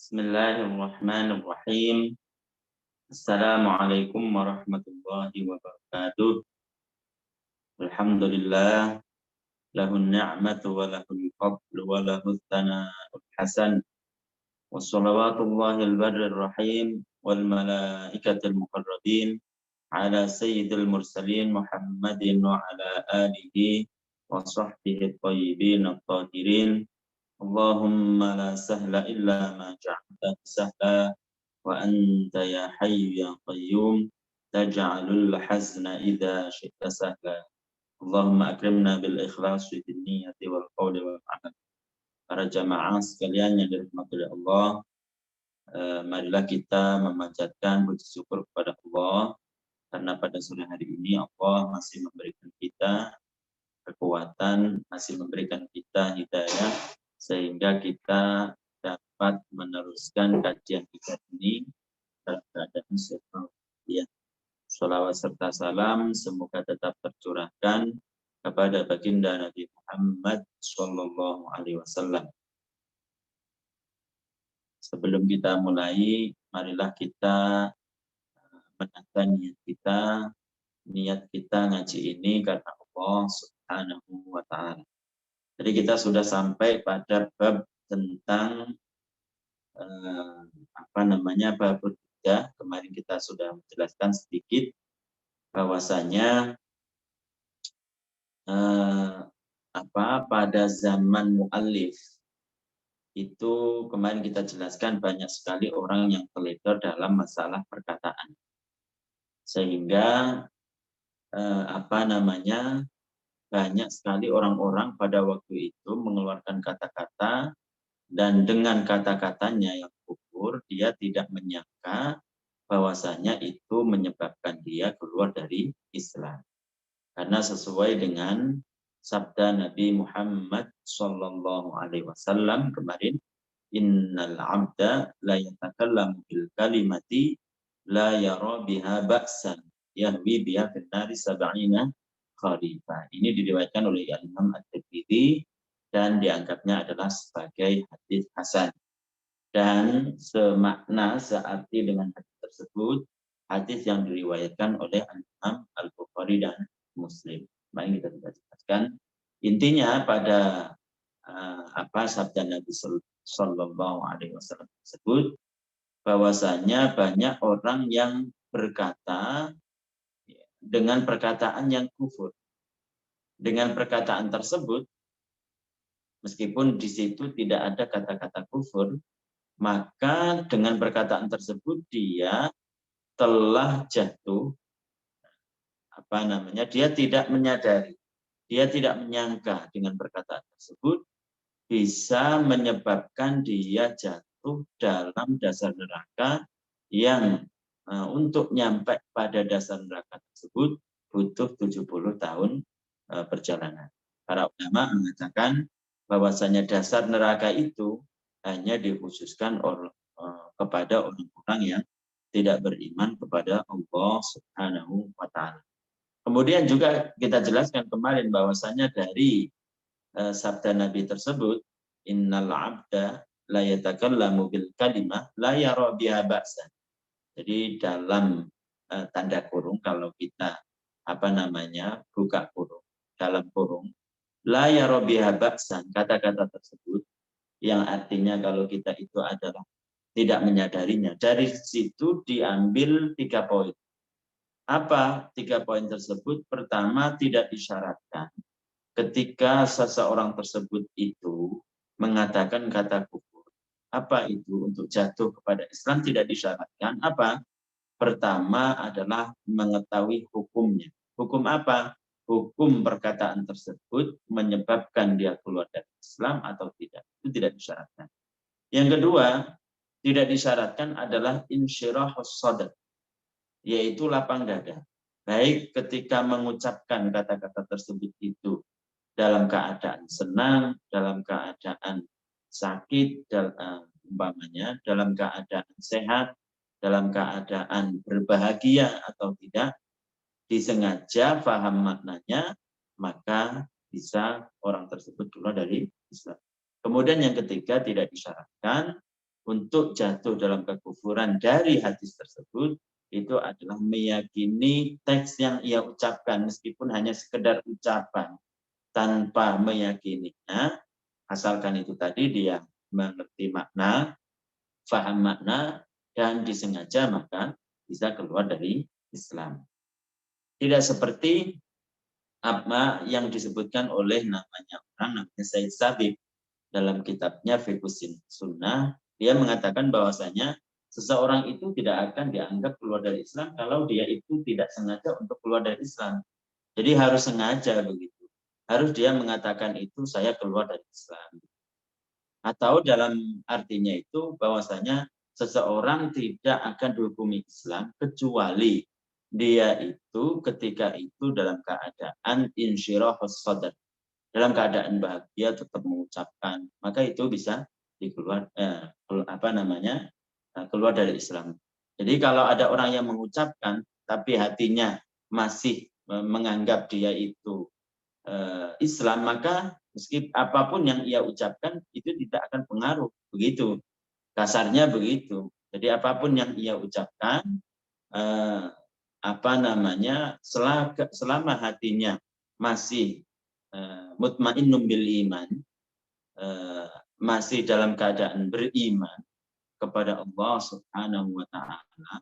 Bismillahirrahmanirrahim. Assalamualaikum warahmatullahi wabarakatuh. Alhamdulillah, lahun ni'matu wa lahul fadlu wa lahul thana'ul hasan. Wassalawatullahi al-barrir rahim wal malaikatil muqarrabin ala sayyidil mursalin Muhammadin wa ala alihi wa sahbihi at-tayyibin at-tahirin. Allahumma la sahla illa ma ja'altahu sahla wa anta ya hayyu ya qayyum taj'alul hazna idza syi'ta sahla. Allahumma akrimna bil ikhlasi fid niyyati wal qawli wal amal. Para jamaah sekalian yang dirahmati oleh Allah, marilah kita memanjatkan puji syukur kepada Allah karena pada sore hari ini Allah masih memberikan kita kekuatan, masih memberikan kita hidayah sehingga kita dapat meneruskan kajian kita ini dalam keadaan sehat. Ya, sholawat serta salam semoga tetap tercurahkan kepada baginda Nabi Muhammad Shallallahu Alaihi Wasallam. Sebelum kita mulai, marilah kita menata niat kita ngaji ini karena Allah Subhanahu Wa Taala. Jadi kita sudah sampai pada bab tentang bab bertiga. Kemarin kita sudah menjelaskan sedikit bahwasanya pada zaman muallif itu kemarin kita jelaskan banyak sekali orang yang terlibat dalam masalah perkataan, sehingga banyak sekali orang-orang pada waktu itu mengeluarkan kata-kata dan dengan kata-katanya yang kufur dia tidak menyangka bahwasanya itu menyebabkan dia keluar dari Islam. Karena sesuai dengan sabda Nabi Muhammad Shallallahu Alaihi Wasallam kemarin, innal abda la yatakallamu bil kalimati la yara biha ba'san yahwi biha fin nari sab'ina kharifah. Ini diriwayatkan oleh Imam At-Tirmidzi dan dianggapnya adalah sebagai hadis hasan. Dan semakna searti dengan hadis tersebut hadis yang diriwayatkan oleh Imam Al-Bukhari dan Muslim. Mari kita jelaskan. Intinya pada sabda Nabi Sallallahu Alaihi Wasallam tersebut bahwasanya banyak orang yang berkata dengan perkataan yang kufur. Dengan perkataan tersebut, meskipun di situ tidak ada kata-kata kufur, maka dengan perkataan tersebut dia telah jatuh, dia tidak menyadari, dia tidak menyangka dengan perkataan tersebut bisa menyebabkan dia jatuh dalam dasar neraka yang untuk nyampe pada dasar neraka tersebut butuh 70 tahun perjalanan. Para ulama mengatakan bahwasanya dasar neraka itu hanya dikhususkan kepada orang-orang yang tidak beriman kepada Allah Subhanahu Wa Taala. Kemudian juga kita jelaskan kemarin bahwasanya dari sabda Nabi tersebut, innal abda la yatakallamu bil kalimah la yara biha ba'san. Jadi dalam tanda kurung kalau kita buka kurung, dalam kurung la yara biha ba'san, kata-kata tersebut yang artinya kalau kita itu adalah tidak menyadarinya. Dari situ diambil 3 poin. Apa 3 poin tersebut? Pertama, tidak disyaratkan ketika seseorang tersebut itu mengatakan kata kufur. Apa itu? Untuk jatuh kepada Islam tidak disyaratkan. Apa? Pertama adalah mengetahui hukumnya. Hukum apa? Hukum perkataan tersebut menyebabkan dia keluar dari Islam atau tidak. Itu tidak disyaratkan. Yang kedua, tidak disyaratkan adalah insyirahus sadr, yaitu lapang dada. Baik ketika mengucapkan kata-kata tersebut itu dalam keadaan senang, dalam keadaan sakit, dalam keadaan sehat, dalam keadaan berbahagia atau tidak, disengaja paham maknanya, maka bisa orang tersebut keluar dari Islam. Kemudian yang ketiga, tidak disyaratkan untuk jatuh dalam kekufuran dari hadis tersebut itu adalah meyakini teks yang ia ucapkan meskipun hanya sekedar ucapan tanpa meyakininya, asalkan itu tadi dia mengerti makna, faham makna, dan disengaja, maka bisa keluar dari Islam. Tidak seperti apa yang disebutkan oleh namanya Said Sabiq dalam kitabnya Fiqhus Sunnah. Dia mengatakan bahwasanya seseorang itu tidak akan dianggap keluar dari Islam kalau dia itu tidak sengaja untuk keluar dari Islam. Jadi harus sengaja begitu. Harus dia mengatakan itu saya keluar dari Islam. Atau dalam artinya itu bahwasanya seseorang tidak akan dihukumi Islam kecuali dia itu ketika itu dalam keadaan insyirahus sadr, dalam keadaan bahagia tetap mengucapkan, maka itu bisa keluar dari Islam. Jadi kalau ada orang yang mengucapkan tapi hatinya masih menganggap dia itu Islam, maka meski apapun yang ia ucapkan itu tidak akan pengaruh, begitu kasarnya begitu. Jadi apapun yang ia ucapkan selama hatinya masih mutmainnun bil iman, masih dalam keadaan beriman kepada Allah Subhanahu wa taala.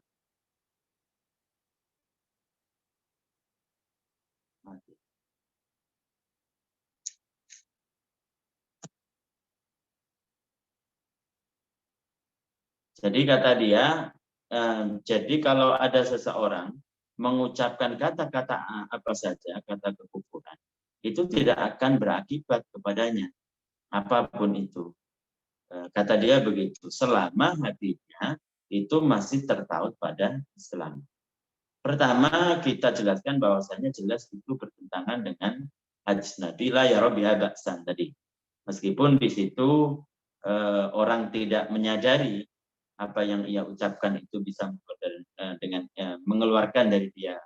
Jadi kata dia, jadi kalau ada seseorang mengucapkan kata-kata apa saja, kata kekufuran, itu tidak akan berakibat kepadanya, apapun itu. Kata dia begitu, selama hatinya itu masih tertaut pada Islam. Pertama, kita jelaskan bahwasanya jelas itu bertentangan dengan hadis Nabi la yara biha ba'san tadi. Meskipun di situ orang tidak menyadari apa yang ia ucapkan itu bisa dengan mengeluarkan dari dia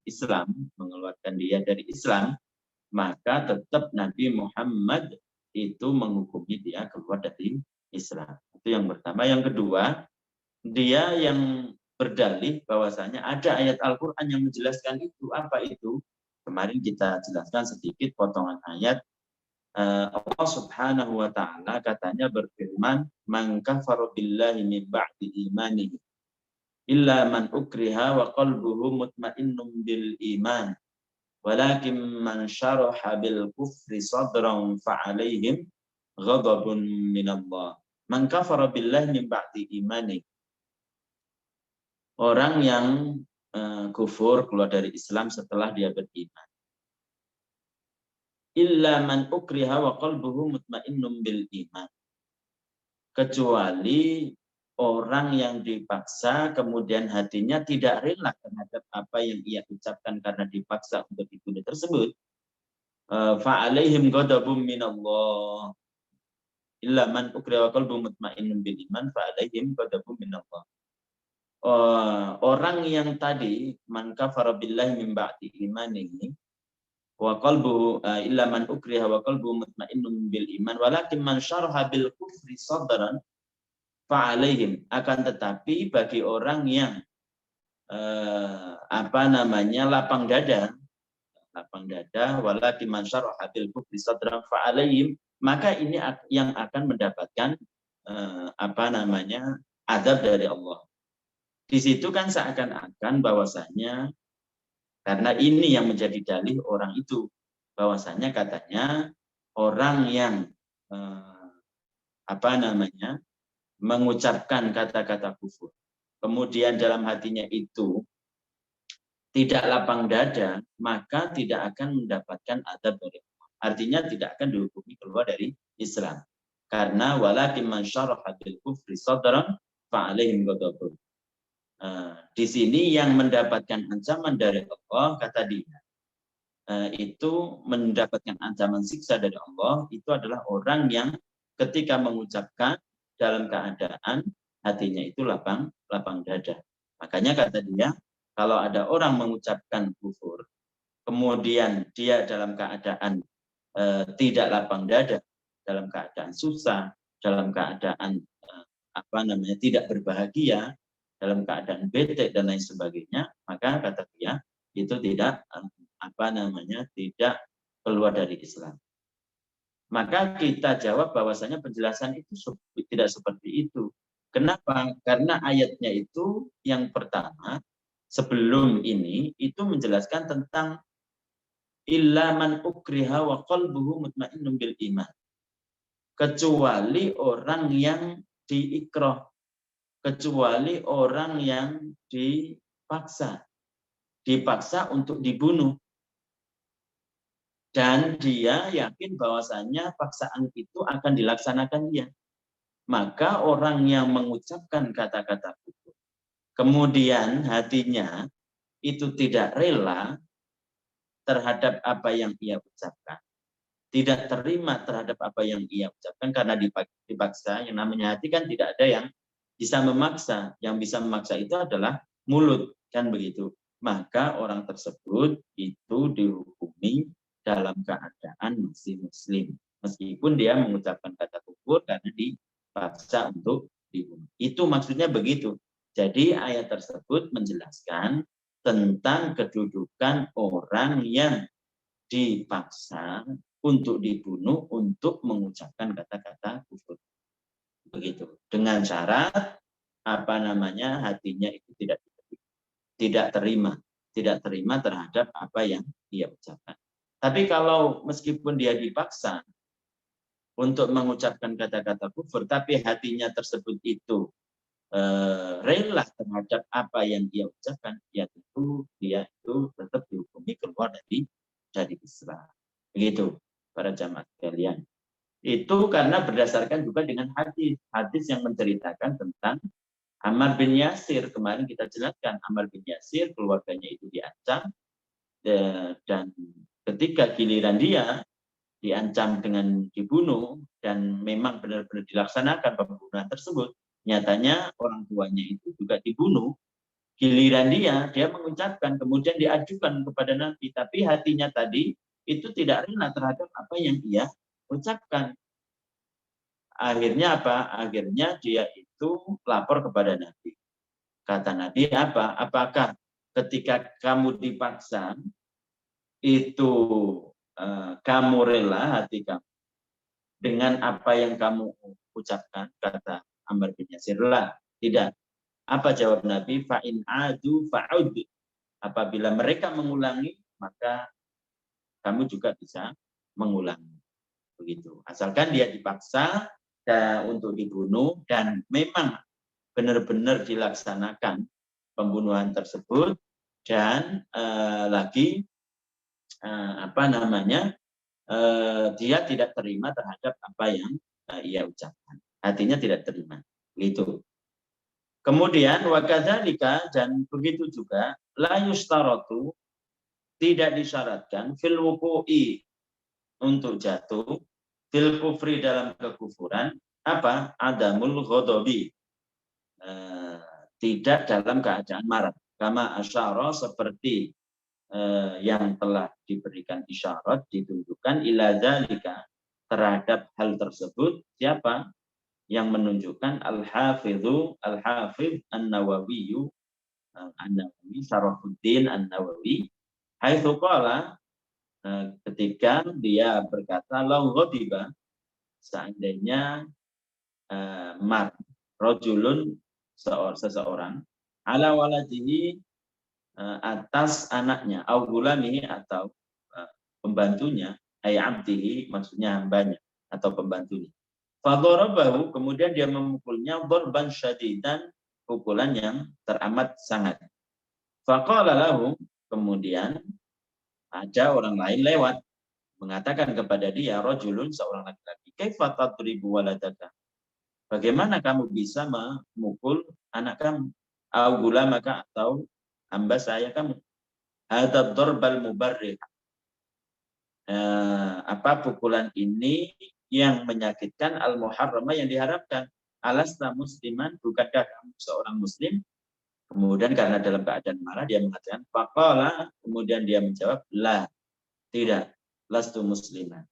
Islam, mengeluarkan dia dari Islam, maka tetap Nabi Muhammad itu menghukumi dia keluar dari Islam. Itu yang pertama. Yang kedua, dia yang berdalih bahwasanya ada ayat Al-Quran yang menjelaskan itu. Apa itu? Kemarin kita jelaskan sedikit potongan ayat. Allah Subhanahu wa taala katanya berfirman, "Man kafara billahi min ba'di imanihi illa man ukriha wa qalbuhu mutmainnun bil iman, walakin man syaraha bil kufri sadran fa 'alaihim ghadabun minallah." Man kafara billahi min ba'di imanihi, orang yang kufur keluar dari Islam setelah dia beriman. Illa man ukriha wa qalbuhu mutmainnun bil iman. Kecuali orang yang dipaksa kemudian hatinya tidak rela terhadap apa yang ia ucapkan karena dipaksa untuk dibunuh tersebut. Fa alaihim ghadabun minallah. Illa man ukriha wa qalbuhu mutmainnun bil iman fa alaihim ghadabun minallah. Orang yang tadi man kafara billahi min ba'di imanihi wa qalbuhu illa man ukriha wa qalbuhu mutmainnun bil iman walakin man syaraha bil kufri sadran fa alaihim, akan tetapi bagi orang yang lapang dada walakin man syaraha bil kufri sadran fa alaihim, maka ini yang akan mendapatkan azab dari Allah. Di situ kan seakan-akan bahwasanya karena ini yang menjadi dalih orang itu, bahwasanya katanya orang yang mengucapkan kata-kata kufur, kemudian dalam hatinya itu tidak lapang dada, maka tidak akan mendapatkan azab dari Allah. Artinya tidak akan dihukumi keluar dari Islam. Karena walakin man syaraha bil kufri sadran fa alaihim ghadabun. Di sini yang mendapatkan ancaman dari Allah, kata dia, itu mendapatkan ancaman siksa dari Allah, itu adalah orang yang ketika mengucapkan dalam keadaan hatinya itu lapang dada. Makanya kata dia, kalau ada orang mengucapkan kufur, kemudian dia dalam keadaan tidak lapang dada, dalam keadaan susah, dalam keadaan tidak berbahagia, dalam keadaan bete dan lain sebagainya, maka kata dia itu tidak tidak keluar dari Islam. Maka kita jawab bahwasanya penjelasan itu tidak seperti itu. Kenapa? Karena ayatnya itu yang pertama sebelum ini itu menjelaskan tentang illa man ukriha wa qalbuhu mutmainnun bil iman. Kecuali orang yang diikrah, kecuali orang yang dipaksa untuk dibunuh. Dan dia yakin bahwasanya paksaan itu akan dilaksanakan dia. Maka orang yang mengucapkan kata-kata kufur, kemudian hatinya itu tidak rela terhadap apa yang ia ucapkan, tidak terima terhadap apa yang ia ucapkan karena dipaksa. Yang namanya hati kan tidak ada yang bisa memaksa. Yang bisa memaksa itu adalah mulut, kan begitu. Maka orang tersebut itu dihukumi dalam keadaan masih muslim, meskipun dia mengucapkan kata kufur karena dipaksa untuk dibunuh. Itu maksudnya begitu. Jadi ayat tersebut menjelaskan tentang kedudukan orang yang dipaksa untuk dibunuh untuk mengucapkan kata-kata kufur. Begitu. Dengan syarat hatinya itu tidak terima terhadap apa yang dia ucapkan. Tapi kalau meskipun dia dipaksa untuk mengucapkan kata-kata kufur, tapi hatinya tersebut itu rela terhadap apa yang dia ucapkan, ya tentu dia itu tetap dihukumi keluar dari Islam. Begitu para jamaah sekalian. Itu karena berdasarkan juga dengan hadis yang menceritakan tentang Ammar bin Yasir. Kemarin kita jelaskan Ammar bin Yasir, keluarganya itu diancam, dan ketika giliran dia diancam dengan dibunuh dan memang benar-benar dilaksanakan pembunuhan tersebut, nyatanya orang tuanya itu juga dibunuh. Giliran dia mengucapkan, kemudian diajukan kepada Nabi, tapi hatinya tadi itu tidak rela terhadap apa yang ia ucapkan. Akhirnya apa? Akhirnya dia itu lapor kepada Nabi. Kata Nabi apa? Apakah ketika kamu dipaksa itu kamu rela hati kamu dengan apa yang kamu ucapkan? Kata Ammar bin Yasir, lah, tidak. Apa jawab Nabi? Fa'in adu fa'ud. Apabila mereka mengulangi, maka kamu juga bisa mengulangi. Begitu. Asalkan dia dipaksa untuk dibunuh dan memang benar-benar dilaksanakan pembunuhan tersebut, dan dia tidak terima terhadap apa yang ia ucapkan. Hatinya tidak terima. Gitu. Kemudian wakadzalika, dan begitu juga la yustaratu, tidak disyaratkan fil wuqu'i, untuk jatuh, fil kufri, dalam kekufuran, apa? Adamul ghadabi, tidak dalam keadaan marah. Kama asyara, seperti yang telah diberikan isyarat, ditunjukkan ila dzalika, terhadap hal tersebut. Siapa yang menunjukkan? Al-Hafidh An-Nawawi, Syarafuddin An-Nawawi, haitsu qala, ketika dia berkata, lau ghadiba, seandainya rajulun, seseorang, ala waladihi, atas anaknya, au gulamihi, atau pembantunya, ay abdihi, maksudnya hambanya atau pembantunya. Fadharabahu, kemudian dia memukulnya, dharban syadidan, pukulan yang teramat sangat. Faqala lahu, kemudian ada orang lain lewat mengatakan kepada dia, rajulun, seorang laki-laki, kaifa tadribu waladaka, bagaimana kamu bisa memukul anak kamu, au gulamaka, atau hamba saya kamu, hadza dharbal mubarrih, pukulan ini yang menyakitkan, al-muharramah, yang diharamkan, alasta musliman, bukankah kamu seorang muslim? Kemudian karena dalam keadaan marah dia mengatakan, faqala, kemudian dia menjawab, la, tidak, lastu musliman,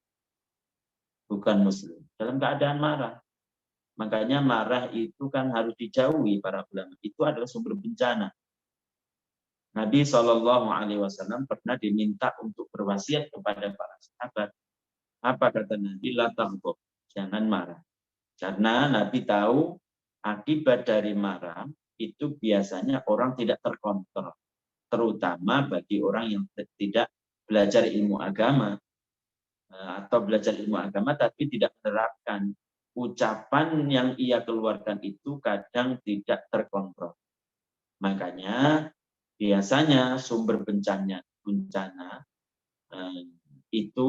bukan muslim, dalam keadaan marah. Makanya marah itu kan harus dijauhi para ulama. Itu adalah sumber bencana. Nabi Shallallahu Alaihi Wasallam pernah diminta untuk berwasiat kepada para sahabat. Apa kata Nabi? La taghdab, jangan marah. Karena Nabi tahu akibat dari marah itu biasanya orang tidak terkontrol, terutama bagi orang yang tidak belajar ilmu agama atau belajar ilmu agama tapi tidak menerapkan. Ucapan yang ia keluarkan itu kadang tidak terkontrol. Makanya biasanya sumber bencana itu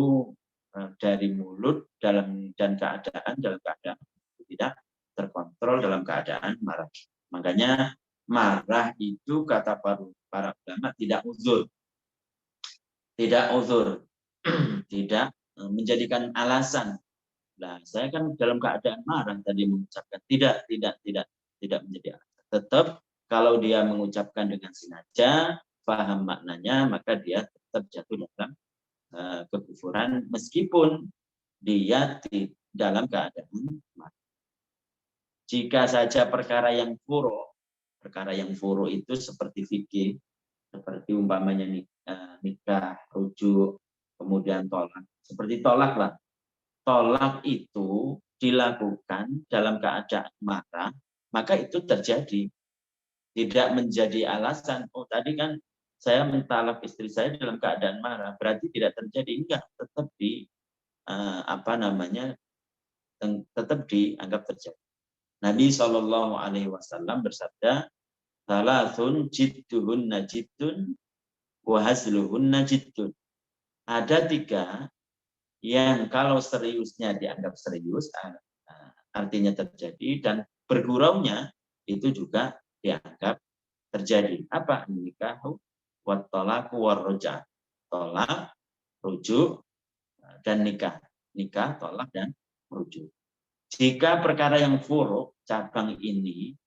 dari mulut dalam keadaan tidak terkontrol dalam keadaan marah. Makanya marah itu kata para ulama tidak uzur, tidak menjadikan alasan. Nah, saya kan dalam keadaan marah tadi mengucapkan tidak menjadi alasan. Tetap kalau dia mengucapkan dengan sengaja, paham maknanya, maka dia tetap jatuh dalam kekufuran meskipun dia dalam keadaan marah. Jika saja perkara yang furu itu seperti fikih, seperti umpamanya nikah, rujuk, kemudian tolak. Seperti tolak lah. Tolak itu dilakukan dalam keadaan marah, maka itu terjadi. Tidak menjadi alasan, oh tadi kan saya mentalak istri saya dalam keadaan marah, berarti tidak terjadi. Enggak, tetap tetap dianggap terjadi. Nabi Shallallahu Alaihi Wasallam bersabda, "Salasun jidduhunna jiddun wa hazluhunna jiddun." Ada 3 yang kalau seriusnya dianggap serius, artinya terjadi, dan berguraunya itu juga dianggap terjadi. Apa? Nikahu wa talaqu war ruj'a. Tolak, rujuk, dan nikah. Nikah, tolak, dan rujuk. Jika perkara yang furu, cabang ini,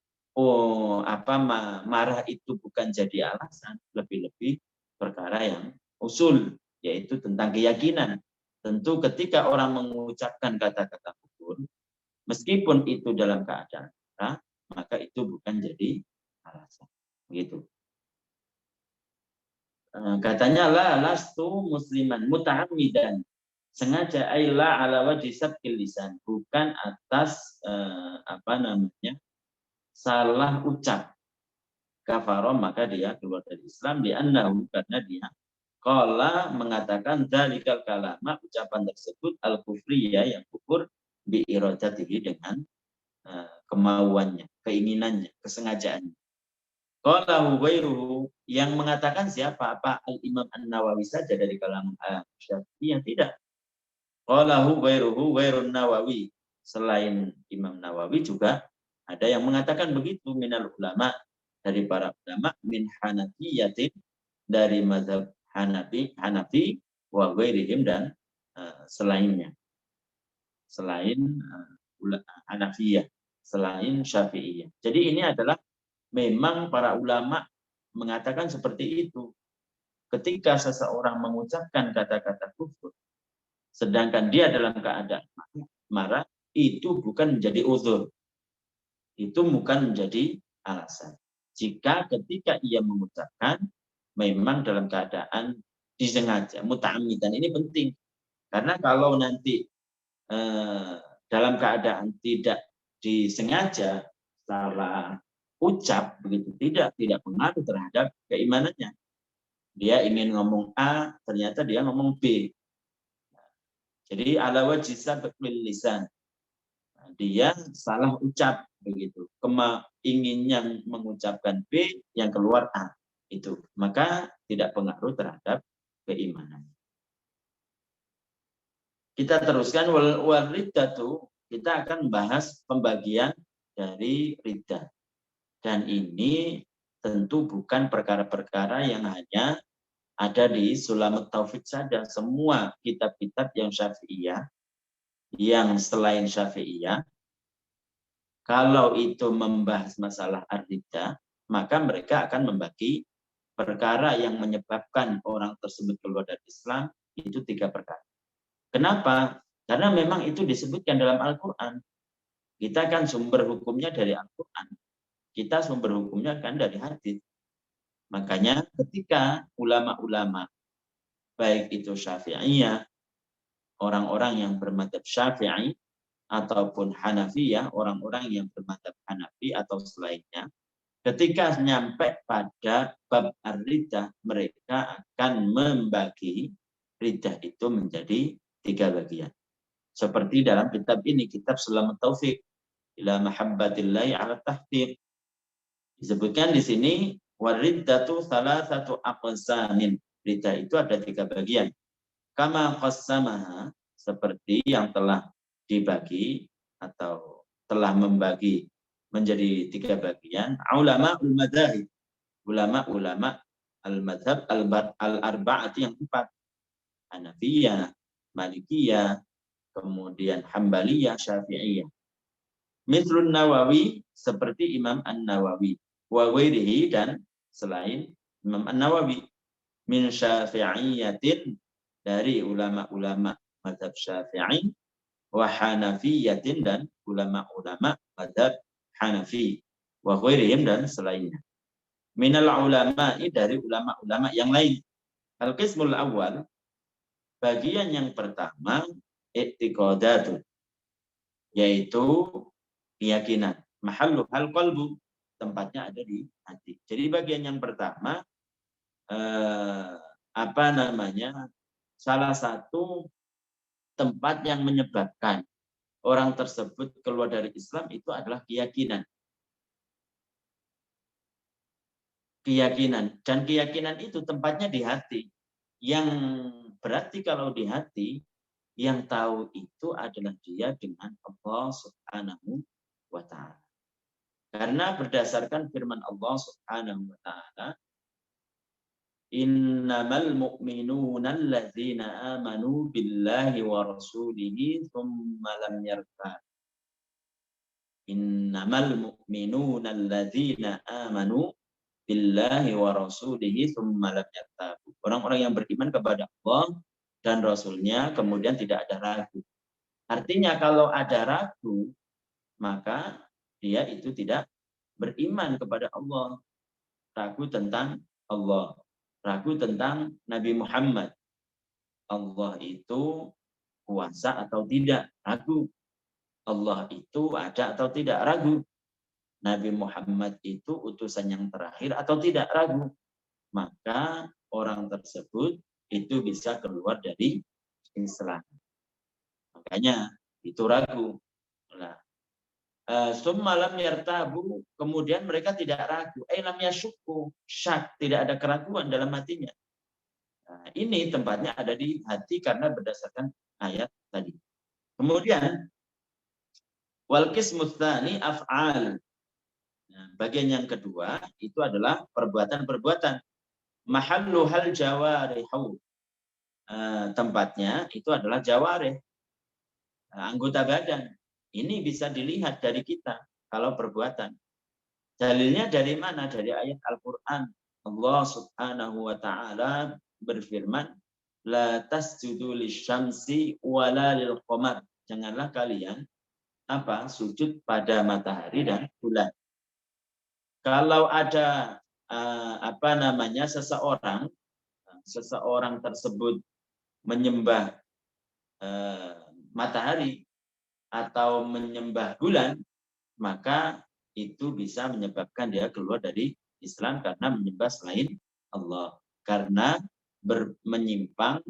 marah itu bukan jadi alasan, lebih-lebih perkara yang usul, yaitu tentang keyakinan. Tentu ketika orang mengucapkan kata-kata kufur, meskipun itu dalam keadaan marah, maka itu bukan jadi alasan. Begitu. Katanya lastu musliman muta'ammidan. Sengaja aila ala wajhi sabqil lisan, bukan atas salah ucap. Kafaroh, maka dia keluar dari Islam, li'annahu, karena dia qala mengatakan dzalikal kalama, ucapan tersebut al-kufriyah, yang kufur, bi iradatihi, dengan kemauannya, keinginannya, kesengajaannya. Qala ghairuhu, yang mengatakan siapa? Apa Al-Imam An-Nawawi saja dari kalangan Syafi'i? Yang tidak. Qala ghairuhu ghairun Nawawi, selain Imam Nawawi juga ada yang mengatakan begitu, minal ulama, dari para ulama, min hanafiyatin, dari mazhab Hanafi, wa ghairihim, dan selainnya, selain Hanafiyah, selain Syafi'iyah. Jadi ini adalah memang para ulama mengatakan seperti itu. Ketika seseorang mengucapkan kata-kata kufur, sedangkan dia dalam keadaan marah, itu bukan menjadi uzur. Itu bukan menjadi alasan. Jika ketika ia mengucapkan memang dalam keadaan disengaja, muta'ammidan, ini penting. Karena kalau nanti dalam keadaan tidak disengaja, salah ucap begitu, tidak pengaruh terhadap keimanannya. Dia ingin ngomong A, ternyata dia ngomong B. Jadi ala wajhi sabqil lisan. Dia salah ucap begitu. Inginnya mengucapkan B, yang keluar A. Itu. Maka tidak pengaruh terhadap keimanan. Kita teruskan wal riddatu, kita akan membahas pembagian dari riddah. Dan ini tentu bukan perkara-perkara yang hanya ada di Sulamut Taufik saja. Semua kitab-kitab yang Syafi'iyah, yang selain Syafi'iyah, kalau itu membahas masalah ar-riddah, maka mereka akan membagi perkara yang menyebabkan orang tersebut keluar dari Islam, itu 3 perkara. Kenapa? Karena memang itu disebutkan dalam Al-Quran. Kita kan sumber hukumnya dari Al-Quran. Kita sumber hukumnya kan dari hadis. Makanya ketika ulama-ulama, baik itu Syafi'iyah, orang-orang yang bermadzhab Syafi'i, ataupun Hanafiyah, orang-orang yang bermadzhab Hanafi atau selainnya, ketika nyampe pada bab ar-riddah, mereka akan membagi riddah itu menjadi 3 bagian. Seperti dalam kitab ini, kitab Sulamat Taufik ila mahabbatillahi ala tahqiq. Disebutkan di sini wariddatu salasatu aqsamin. Riddah itu ada 3 bagian. Kama qassamaha, seperti yang telah dibagi atau telah membagi menjadi 3 bagian ulama al-madzhab, ulama-ulama al-madzhab al-arba'ati yang 4, Hanafiyah, Malikiyah, kemudian Hambaliyah, Syafi'iyah. Mithlun Nawawi, seperti Imam An-Nawawi, wa ghairihi, dan selain Imam An-Nawawi, min Syafi'iyatin, dari ulama-ulama mazhab Syafi'i, wa Hanafiyatin, dan ulama-ulama mazhab Hanafi, wa ghairihim, dan selainnya. Minal ulama'i, dari ulama-ulama yang lain. Al-qismul awal, bagian yang pertama, i'tiqadatun, yaitu keyakinan. Mahallu hal qalbu, tempatnya ada di hati. Jadi bagian yang pertama, salah satu tempat yang menyebabkan orang tersebut keluar dari Islam itu adalah keyakinan. Keyakinan. Dan keyakinan itu tempatnya di hati. Yang berarti kalau di hati, yang tahu itu adalah dia dengan Allah Subhanahu wa ta'ala. Karena berdasarkan firman Allah Subhanahu wa ta'ala, innamal mu'minuna alladzina amanu billahi wa rasulihi thumma lam yartab. Innamal mu'minuna alladzina amanu billahi wa rasulihi thumma lam yartab. Orang-orang yang beriman kepada Allah dan Rasulnya kemudian tidak ada ragu. Artinya kalau ada ragu, maka dia itu tidak beriman kepada Allah. Ragu tentang Allah. Ragu tentang Nabi Muhammad. Allah itu kuasa atau tidak, ragu. Allah itu ada atau tidak, ragu. Nabi Muhammad itu utusan yang terakhir atau tidak, ragu. Maka orang tersebut itu bisa keluar dari Islam. Makanya itu ragu. Nah, summa lam yartabu, kemudian mereka tidak ragu. Lam yasyukku, syak, tidak ada keraguan dalam hatinya. Nah, ini tempatnya ada di hati karena berdasarkan ayat tadi. Kemudian wal qismus tsani af'al. Nah, bagian yang kedua itu adalah perbuatan-perbuatan. Mahallu hal jawarihu. Tempatnya itu adalah jawarih, anggota badan. Ini bisa dilihat dari kita kalau perbuatan. Dalilnya dari mana? Dari ayat Al-Quran. Allah Subhanahu wa ta'ala berfirman, la tasjudu lisyamsi wala lil qamar. Janganlah kalian sujud pada matahari dan bulan. Kalau ada seseorang tersebut menyembah matahari atau menyembah bulan, maka itu bisa menyebabkan dia keluar dari Islam karena menyembah selain Allah. Karena menyimpang,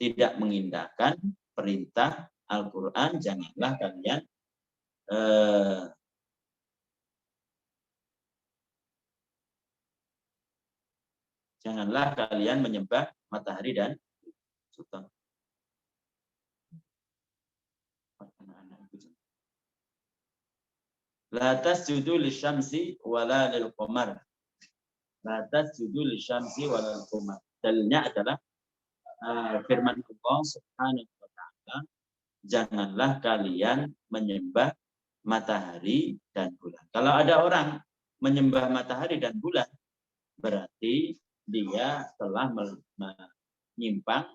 tidak mengindahkan perintah Al-Quran, janganlah kalian menyembah matahari dan bulan. La tasjudu lisyamsi wala lil qamar. La tasjudu lisyamsi wala lil qamar. Dalilnya adalah firman Allah Subhanahu wa ta'ala, janganlah kalian menyembah matahari dan bulan. Kalau ada orang menyembah matahari dan bulan, berarti dia telah menyimpang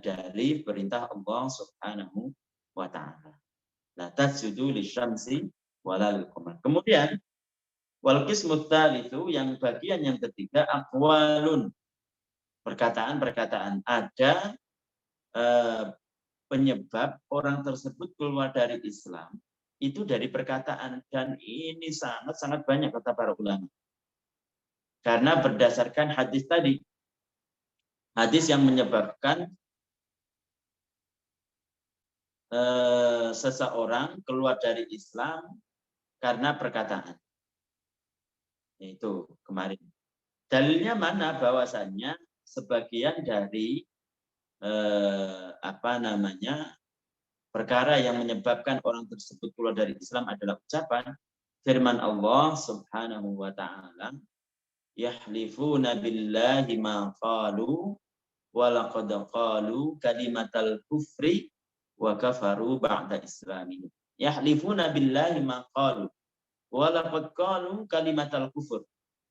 dari perintah Allah Subhanahu wa ta'ala. La tasjudu lisyamsi wala lilqamar. Kemudian wal qismut tsalitsu, yang bagian yang ketiga, aqwalun, perkataan-perkataan. Ada penyebab orang tersebut keluar dari Islam itu dari perkataan, dan ini sangat-sangat banyak kata para ulama. Karena berdasarkan hadis tadi, hadis yang menyebabkan seseorang keluar dari Islam karena perkataan. Itu kemarin. Dalilnya mana? Bahwasannya sebagian dari perkara yang menyebabkan orang tersebut keluar dari Islam adalah ucapan firman Allah Subhanahu wa taala, yahlifuna billahi ma qalu wa laqad qalu kalimatal kufri wa kafaru ba'da islamihim. Yahlifuna billahi ma qalu wa laqad qalu kalimatal kufur.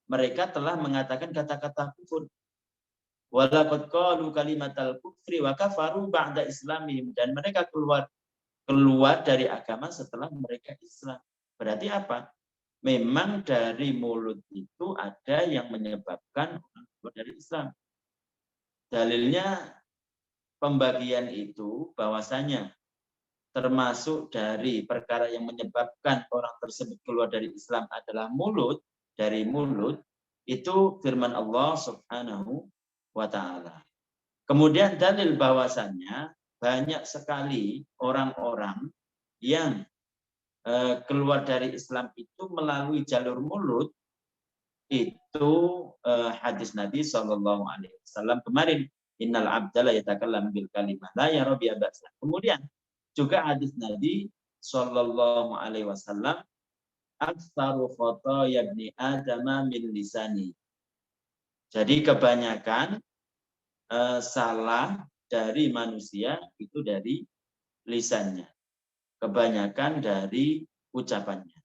Mereka telah mengatakan kata-kata kufur. Wa laqad qalu kalimatal kufri wa kafaru ba'da islamihim, dan mereka keluar dari agama setelah mereka Islam. Berarti apa? Memang dari mulut itu ada yang menyebabkan orang keluar dari Islam. Dalilnya pembagian itu bahwasanya termasuk dari perkara yang menyebabkan orang tersebut keluar dari Islam adalah mulut, dari mulut, itu firman Allah Subhanahu wa taala. Kemudian dalil bahwasanya banyak sekali orang-orang yang keluar dari Islam itu melalui jalur mulut, itu hadis Nabi Shallallahu Alaihi Wasallam kemarin, innal abdala yatakallam bil kalimah la yara biha ba'sa. Kemudian juga hadis Nabi Shallallahu Alaihi Wasallam, aktsaru khotoya ibni adama min lisani. Jadi kebanyakan salah dari manusia itu dari lisannya. Kebanyakan dari ucapannya.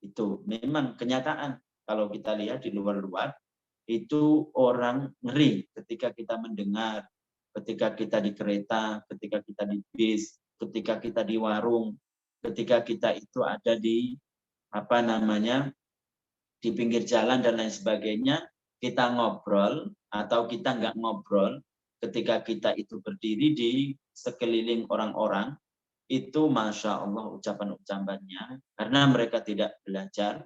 Itu memang kenyataan. Kalau kita lihat di luar-luar, itu orang ngeri ketika kita mendengar, ketika kita di kereta, ketika kita di bis, ketika kita di warung, ketika kita itu ada di di pinggir jalan dan lain sebagainya, kita ngobrol atau kita nggak ngobrol, ketika kita itu berdiri di sekeliling orang-orang, itu Masya Allah ucapan-ucapannya, karena mereka tidak belajar,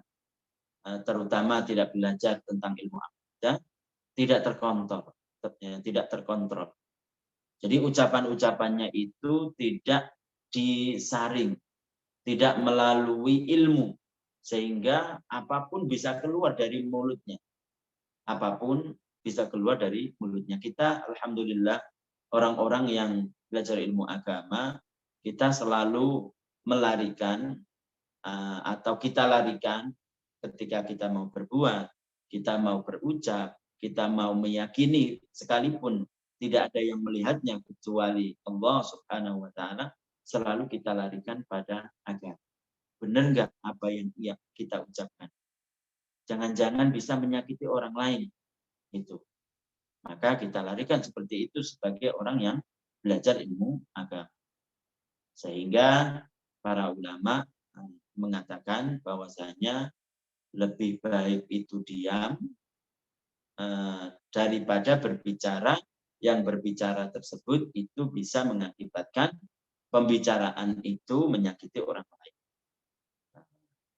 terutama tidak belajar tentang ilmu akidah, tidak terkontrol. Jadi ucapan-ucapannya itu tidak disaring, tidak melalui ilmu, sehingga apapun bisa keluar dari mulutnya. Apapun bisa keluar dari mulutnya. Kita alhamdulillah orang-orang yang belajar ilmu agama, kita selalu melarikan atau kita larikan ketika kita mau berbuat, kita mau berucap, kita mau meyakini, sekalipun tidak ada yang melihatnya kecuali Allah Subhanahu wa taala, selalu kita larikan pada agama. Benar nggak apa yang kita ucapkan? Jangan-jangan bisa menyakiti orang lain. Itu. Maka kita larikan seperti itu sebagai orang yang belajar ilmu agama. Sehingga para ulama mengatakan bahwasanya lebih baik itu diam daripada berbicara, yang berbicara tersebut itu bisa mengakibatkan pembicaraan itu menyakiti orang lain.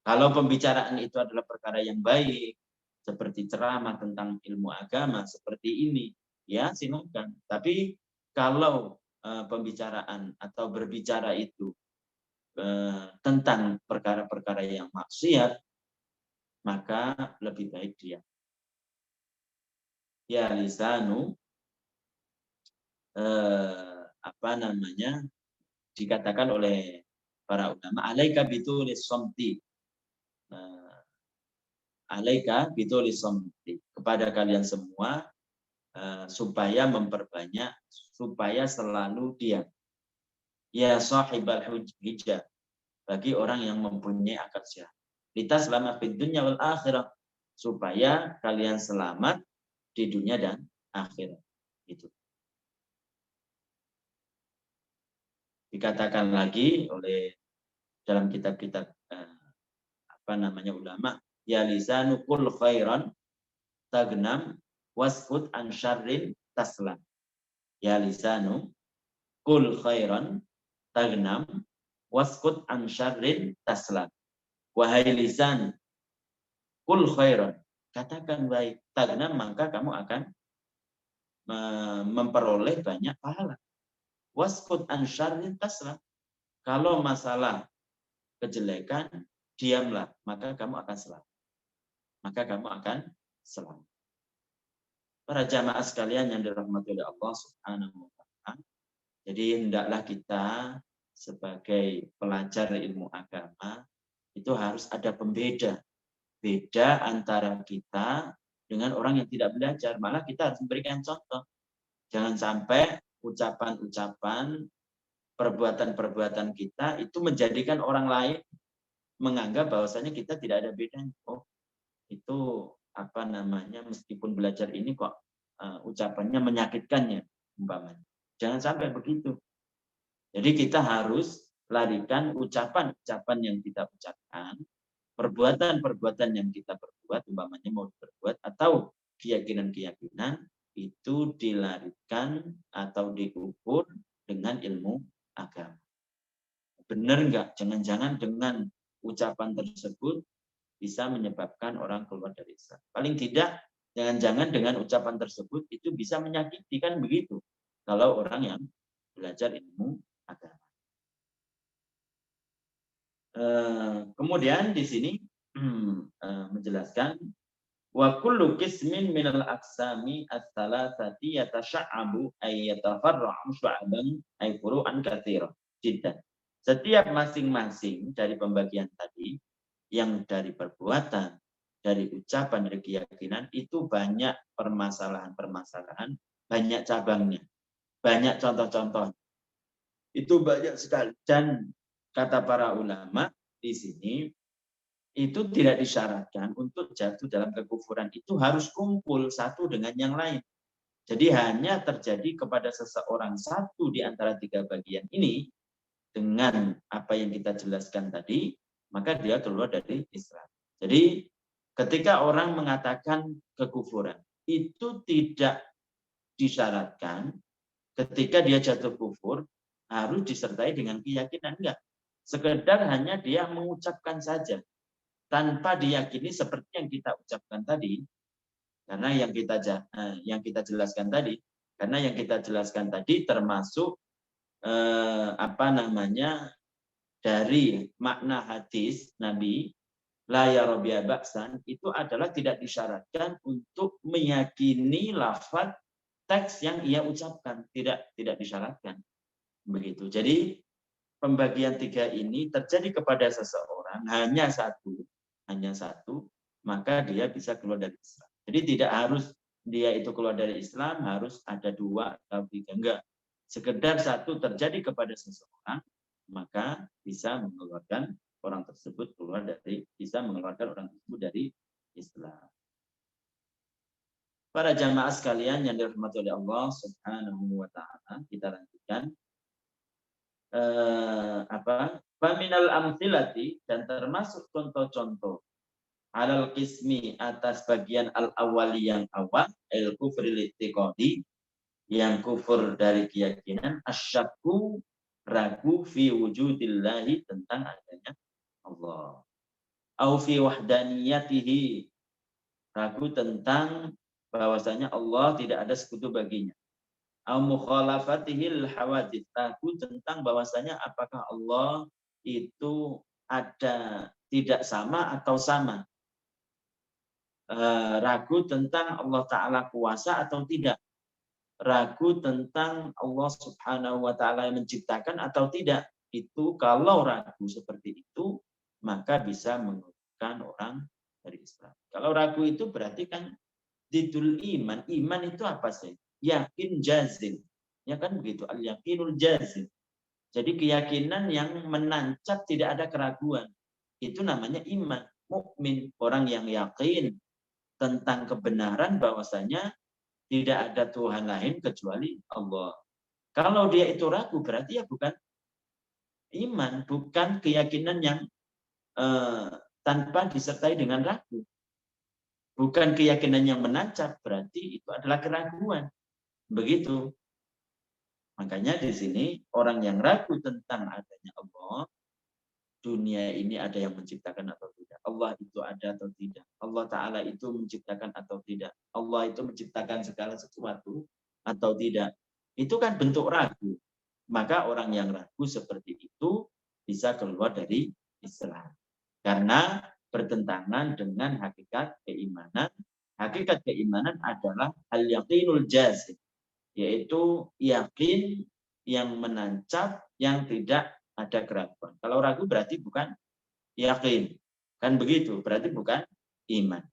Kalau pembicaraan itu adalah perkara yang baik, seperti ceramah tentang ilmu agama seperti ini, ya silakan. Tapi kalau pembicaraan atau berbicara itu tentang perkara-perkara yang maksiat, maka lebih baik dia. Ya lisanu dikatakan oleh para ulama, alaika bitulis somti, alaika bitulis somti, kepada kalian semua supaya memperbanyak, supaya selalu diam. Ya sahibal hijjah, bagi orang yang mempunyai akal sehat. Kita selamat di dunia wal akhirah, supaya kalian selamat di dunia dan akhirat. Itu. Dikatakan lagi oleh dalam kitab-kitab ulama, ya lisanu kul khairan tagnam wasfut an syarrin taslam. Ya lisanu kul khairan tagnam waskut an syarrin taslam. Wahai lisan, kul khairan, katakan baik, tagnam, maka kamu akan memperoleh banyak pahala. Waskut an syarrin taslam, kalau masalah kejelekan, diamlah, maka kamu akan selamat. Maka kamu akan selamat. Para jamaah sekalian yang dirahmati oleh Allah Subhanahu wa Ta'ala, jadi hendaklah kita sebagai pelajar ilmu agama itu harus ada pembeda. Beda antara kita dengan orang yang tidak belajar. Malah kita harus memberikan contoh. Jangan sampai ucapan-ucapan, perbuatan-perbuatan kita itu menjadikan orang lain menganggap bahwasanya kita tidak ada bedanya. Oh, itu meskipun belajar ini kok ucapannya menyakitkannya, umpamanya. Jangan sampai begitu. Jadi kita harus larikan ucapan-ucapan yang kita ucapkan, perbuatan-perbuatan yang kita perbuat, umpamanya mau berbuat, atau keyakinan-keyakinan, itu dilarikan atau diukur dengan ilmu agama. Benar enggak? Jangan-jangan dengan ucapan tersebut bisa menyebabkan orang keluar dari Islam. Paling tidak, jangan-jangan dengan ucapan tersebut itu bisa menyakiti, kan begitu. Kalau orang yang belajar ilmu agama. Kemudian di sini menjelaskan wa kullu qismin minal aqsami ats-tsalatsati yatasha'abu ay yatafarra'u syu'aban ay furu'an katsira jiddan. Setiap masing-masing dari pembagian tadi, yang dari perbuatan, dari ucapan, dari keyakinan, itu banyak permasalahan-permasalahan, banyak cabangnya, banyak contoh-contoh. Itu banyak sekali. Dan kata para ulama di sini, itu tidak disyaratkan untuk jatuh dalam kekufuran. Itu harus kumpul satu dengan yang lain. Jadi hanya terjadi kepada seseorang satu di antara tiga bagian ini, dengan apa yang kita jelaskan tadi, maka dia keluar dari Islam. Jadi ketika orang mengatakan kekufuran, itu tidak disyaratkan ketika dia jatuh kufur harus disertai dengan keyakinan, enggak. Sekedar hanya dia mengucapkan saja tanpa diyakini seperti yang kita ucapkan tadi, karena yang kita jelaskan tadi, termasuk dari makna hadis Nabi la ya rabbi ba'san, itu adalah tidak disyaratkan untuk meyakini lafaz teks yang ia ucapkan, tidak disyaratkan begitu. Jadi pembagian tiga ini terjadi kepada seseorang hanya satu, maka dia bisa keluar dari Islam. Jadi tidak harus dia itu keluar dari Islam harus ada dua atau tiga, enggak. Sekedar satu terjadi kepada seseorang, maka bisa mengeluarkan orang tersebut dari Islam. Para jamaah sekalian yang dirahmati oleh Allah Subhanahu wa Ta'ala, kita lanjutkan. Faminal amthilati, dan termasuk contoh-contoh alal qismi, atas bagian al-awwali yang awal, al-kufri li'tiqadi, yang kufur dari keyakinan, asyakku, ragu fi wujudillahi, tentang adanya Allah, au fi wahdaniyatihi, ragu tentang bahwasanya Allah tidak ada sekutu baginya, au mukhalafatihil hawadits, ragu tentang bahwasanya apakah Allah itu ada tidak sama atau sama, ragu tentang Allah Ta'ala kuasa atau tidak, ragu tentang Allah Subhanahu wa Ta'ala yang menciptakan atau tidak. Itu kalau ragu seperti itu, maka bisa mengeluarkan orang dari Islam. Kalau ragu itu berarti kan didul iman. Iman itu apa sih? Yakin jazim. Ya kan begitu, al-yakinul jazim. Jadi keyakinan yang menancap, tidak ada keraguan. Itu namanya iman. Mukmin, orang yang yakin tentang kebenaran bahwasanya tidak ada Tuhan lain kecuali Allah. Kalau dia itu ragu, berarti ya bukan iman, bukan keyakinan yang tanpa disertai dengan ragu. Bukan keyakinan yang menancap, berarti itu adalah keraguan. Begitu. Makanya di sini orang yang ragu tentang adanya Allah, dunia ini ada yang menciptakan atau tidak, Allah itu ada atau tidak, Allah Ta'ala itu menciptakan atau tidak, Allah itu menciptakan segala sesuatu atau tidak, itu kan bentuk ragu. Maka orang yang ragu seperti itu bisa keluar dari Islam. Karena bertentangan dengan hakikat keimanan. Hakikat keimanan adalah al-yaqinul jazim, yaitu yakin yang menancap, yang tidak ada keraguan. Kalau ragu berarti bukan yakin. Kan begitu, berarti bukan iman.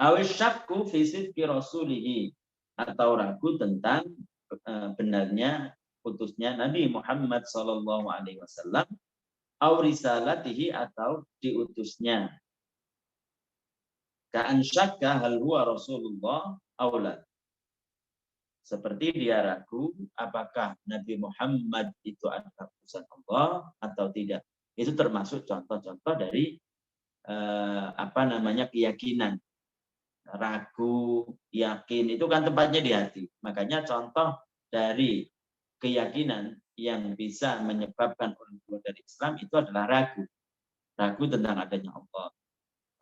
Awisyakku fi sidqi rasulihi, atau ragu tentang benarnya utusnya Nabi Muhammad sallallahu alaihi wasallam, au risalatihi, atau diutusnya. Ka'an syakka hal huwa Rasulullah aula. Seperti dia ragu apakah Nabi Muhammad itu adalah utusan Allah atau tidak. Itu termasuk contoh-contoh dari keyakinan. Ragu, yakin itu kan tempatnya di hati. Makanya contoh dari keyakinan yang bisa menyebabkan orang keluar dari Islam itu adalah ragu. Ragu tentang adanya Allah.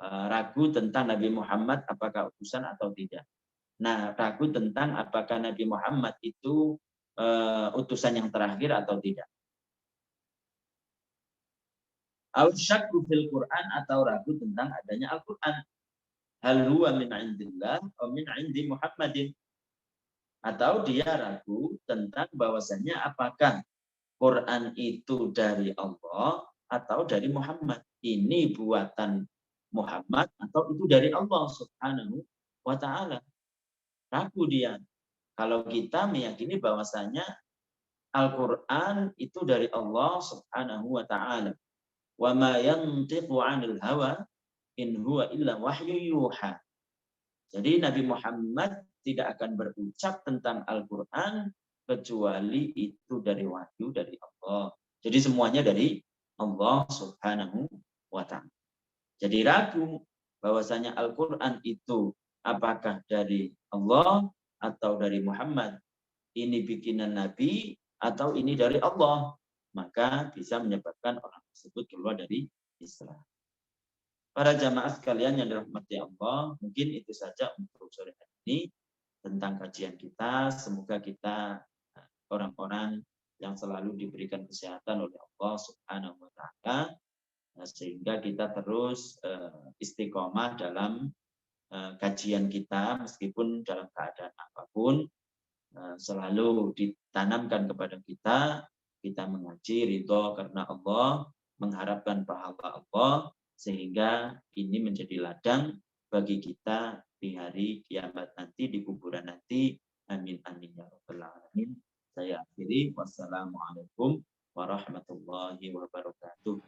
Ragu tentang Nabi Muhammad apakah utusan atau tidak. Nah, ragu tentang apakah Nabi Muhammad itu utusan yang terakhir atau tidak. Al-syakku fil Quran, atau ragu tentang adanya Al-Quran. Hal huwa min indillah atau min indi Muhammadin. Atau dia ragu tentang bahwasannya apakah Quran itu dari Allah atau dari Muhammad. Ini buatan Muhammad atau itu dari Allah Subhanahu wa ta'ala. Ragu dia. Kalau kita meyakini bahwasanya Al-Quran itu dari Allah Subhanahu wa ta'ala. Wa ma yantiqu 'anil hawa in huwa illa wahyu yuha. Jadi Nabi Muhammad tidak akan berucap tentang Al-Quran kecuali itu dari wahyu dari Allah. Jadi semuanya dari Allah Subhanahu wa ta'ala. Jadi ragu bahwasanya Al-Quran itu apakah dari Allah atau dari Muhammad, ini bikinan Nabi atau ini dari Allah, maka bisa menyebabkan orang tersebut keluar dari Islam. Para jamaah sekalian yang dirahmati Allah, mungkin itu saja untuk sore hari ini tentang kajian kita. Semoga kita orang-orang yang selalu diberikan kesehatan oleh Allah Subhanahu wa ta'ala, sehingga kita terus istiqomah dalam kajian kita, meskipun dalam keadaan apapun, selalu ditanamkan kepada kita mengaji ridho karena Allah, mengharapkan pahala Allah, sehingga ini menjadi ladang bagi kita di hari kiamat nanti, di kuburan nanti. Amin amin ya rabbal alamin. Saya akhiri, wassalamualaikum warahmatullahi wabarakatuh.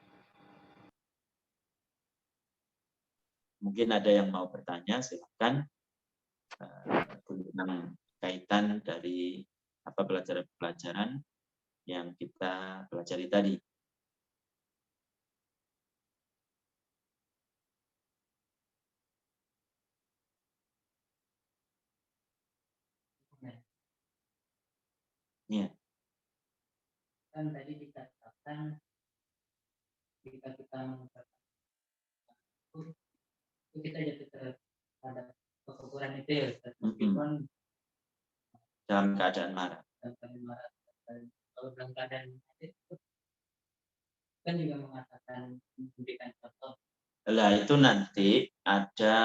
Mungkin ada yang mau bertanya, silakan, tentang kaitan dari pelajaran-pelajaran yang kita pelajari tadi. Ya. Kan tadi dikatakan jika kita mengucapkan itu kita jatuh terhadap kekufuran itu ya, meskipun dalam keadaan marah. Kalau dalam keadaan itu kan juga mengatakan memberikan contoh. Lah itu nanti ada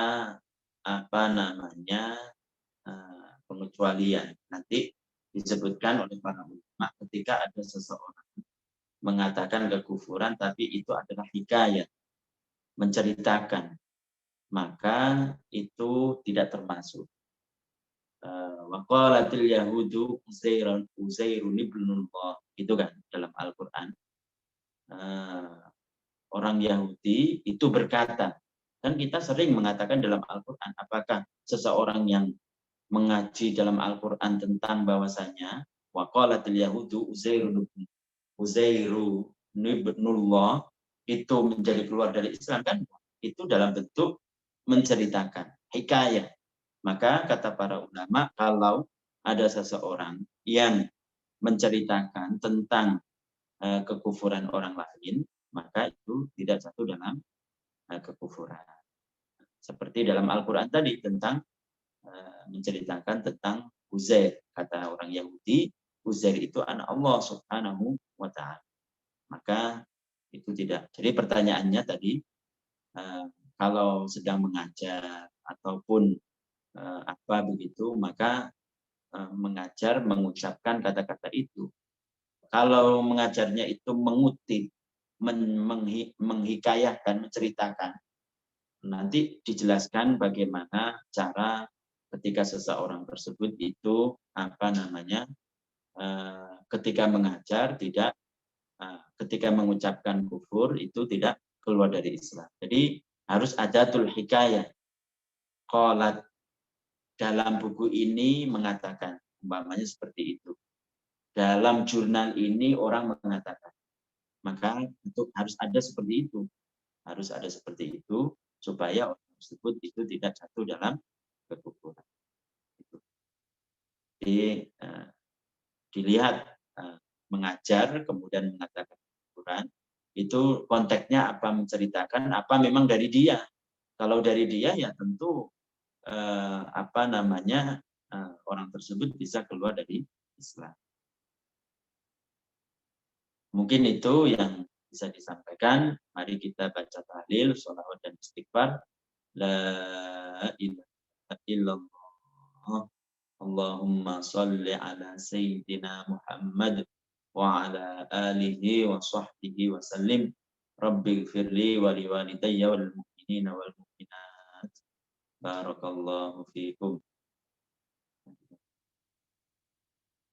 pengecualian. Nanti disebutkan oleh para ulama ketika ada seseorang mengatakan kekufuran tapi itu adalah hikayat, menceritakan, maka itu tidak termasuk. Wa qalatil yahudu Uzairun ibnullah, itu kan dalam Al-Qur'an. Orang Yahudi itu berkata, dan kita sering mengatakan dalam Al-Qur'an, apakah seseorang yang mengaji dalam Al-Qur'an tentang bahwasanya wa qalatil yahudu Uzairu ibnullah itu menjadi keluar dari Islam, kan itu dalam bentuk menceritakan hikayah. Maka kata para ulama, kalau ada seseorang yang menceritakan tentang kekufuran orang lain, maka itu tidak jatuh dalam kekufuran. Seperti dalam Al-Quran tadi tentang menceritakan tentang Uzair. Kata orang Yahudi, Uzair itu anak Allah Subhanahu wa ta'ala. Maka itu tidak. Jadi pertanyaannya tadi, kalau sedang mengajar ataupun apa begitu, maka mengajar mengucapkan kata-kata itu. Kalau mengajarnya itu mengutip, menghikayahkan, menceritakan, nanti dijelaskan bagaimana cara ketika seseorang tersebut itu apa namanya, ketika mengajar tidak, ketika mengucapkan kufur itu tidak keluar dari Islam. Jadi harus adatul hikayah. Qalat, dalam buku ini mengatakan, umpamanya seperti itu. Dalam jurnal ini orang mengatakan. Maka itu harus ada seperti itu. Harus ada seperti itu supaya orang tersebut itu tidak jatuh dalam kekufuran. Jadi dilihat mengajar kemudian mengatakan kekufuran itu konteksnya apa, menceritakan apa memang dari dia. Kalau dari dia ya tentu apa namanya, orang tersebut bisa keluar dari Islam. Mungkin itu yang bisa disampaikan. Mari kita baca tahlil, sholawat dan istighfar. La ilaha illallah. Allahumma salli ala sayyidina Muhammad wa ala alihi wa sahbihi wa sallim. Rabbi gfirli wa liwalidayya wal mu'minina wal mu'minat. Barakallahu fiikum.